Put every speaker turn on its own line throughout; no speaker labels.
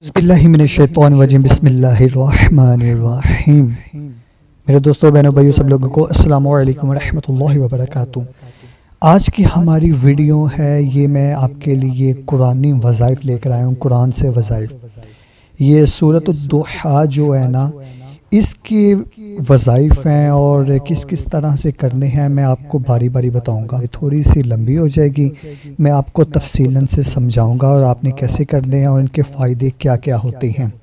बिस्मिल्लाहिमिनश्शैतानिर्रजीम बिस्मिल्लाहिर्रहमानिर्रहीम। मेरे दोस्तों बहनों भाइयों सब लोगों को अस्सलामु अलैकुम वरहमतुल्लाहि वबरकातुहू। आज की हमारी वीडियो है ये मैं आपके लिए कुरानी वज़ाइफ लेकर आया हूँ। कुरान से वज़ाइफ ये सूरत दुहा जो है ना इसके वज़ाइफ हैं और किस किस तरह से करने हैं मैं आपको बारी बारी बताऊंगा। थोड़ी सी लंबी हो जाएगी, मैं आपको तफसीलन से समझाऊंगा और आपने कैसे करने हैं और इनके फ़ायदे क्या क्या होते हैं।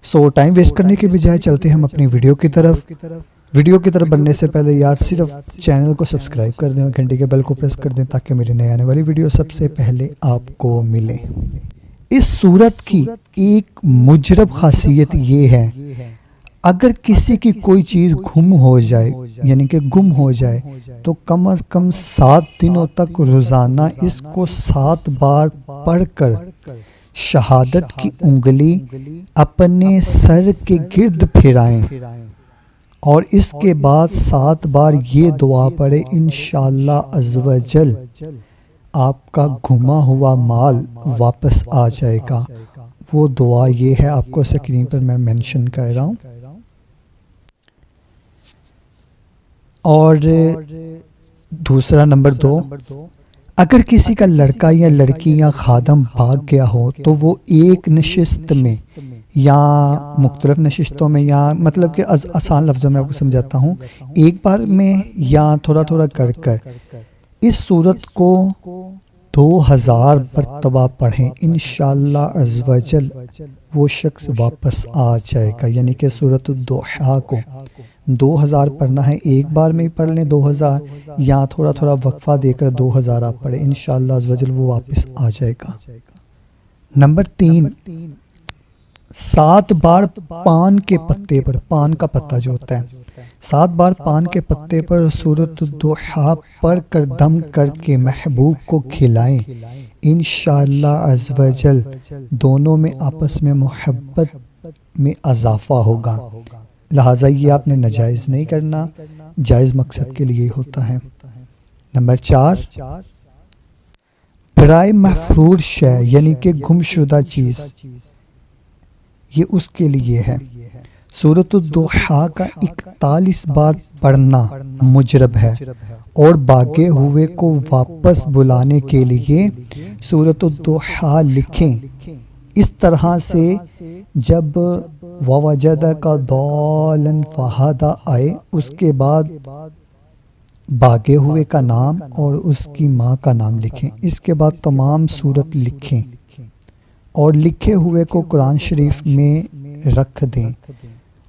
सो टाइम वेस्ट करने के बजाय चलते हम अपनी वीडियो की तरफ। वीडियो की तरफ बढ़ने से पहले यार सिर्फ चैनल को सब्सक्राइब कर दें और घंटे के बेल को प्रेस कर दें ताकि मेरी नई आने वाली वीडियो सबसे पहले आपको मिले। इस सूरत की एक मुजरब खासियत ये है, अगर किसी की कोई चीज़ गुम हो जाए यानी कि गुम हो जाए तो कम से कम 7 दिनों तक रोज़ाना इसको 7 बार पढ़कर शहादत की उंगली अपने सर के गिर्द फिराएं और इसके बाद 7 बार ये दुआ पढ़े, इंशाअल्लाह अज़्वजल आपका घुमा हुआ माल वापस आ जाएगा। वो दुआ ये है, आपको स्क्रीन पर मैं मेंशन कर रहा हूँ। और दूसरा नंबर 2, अगर किसी का लड़का या लड़की या खादम भाग गया हो तो वो एक नशिस्त में या मुख्तलिफ नशिस्तों में या मतलब कि आसान लफ्ज़ों में आपको समझाता हूँ, एक बार में या थोड़ा थोड़ा कर कर इस सूरत को 2000 मरतबा पढ़ें, इंशाअल्लाह अज़्वजल वो शख्स वापस आ जाएगा। यानी कि सूरत दुहा को 2000 पढ़ना है, एक बार में ही पढ़ लें 2000 या थोड़ा थोड़ा वक्फा देकर 2000 आप पढ़ें, इंशाअल्लाह अज़्वजल वो वापस आ जाएगा। नंबर 3, 7 बार पान के पत्ते पर, पान का पत्ता जो होता है, 7 बार पान के पत्ते पर सूरत दुहा पढ़ कर दम करके महबूब को खिलाएं, इंशाअल्लाह अज़्वजल दोनों में आपस में मोहब्बत में इजाफा होगा। लिहाजा ये आपने नाजायज़ नहीं करना, जायज़ मकसद के लिए होता है। नंबर 4, बराए महफूर शय यानी कि गुमशुदा चीज़, ये उसके लिए है। सूरत दुहा का 41 बार पढ़ना मुजरब है और भागे हुए को वापस बुलाने के लिए सूरत दुहा लिखें। इस तरह से जब ववजदका दालन फहदा आए उसके बाद भागे हुए का नाम और उसकी माँ का नाम लिखें। इसके बाद तमाम सूरत लिखें और लिखे हुए को कुरान शरीफ में रख दें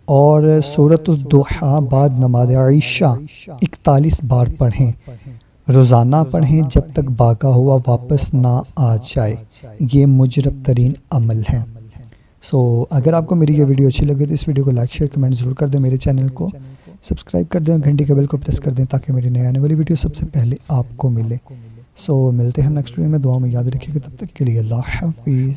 और सूरत दुहा बाद नमाज इशा 41 बार पढ़ें, रोज़ाना पढ़ें जब तक भागा हुआ वापस ना आ जाए। ये मुजरब तरीन अमल है। सो अगर आपको मेरी ये वीडियो अच्छी लगे तो इस वीडियो को लाइक शेयर कमेंट ज़रूर कर दें, मेरे चैनल को सब्सक्राइब कर दें और घंटी के बेल को प्रेस कर दें ताकि मेरी नई आने वाली वीडियो सबसे पहले आपको मिले। सो मिलते हैं नेक्स्ट वीडियो में, दुआ में याद रखिएगा। तब तक के लिए अल्लाह हाफिज़।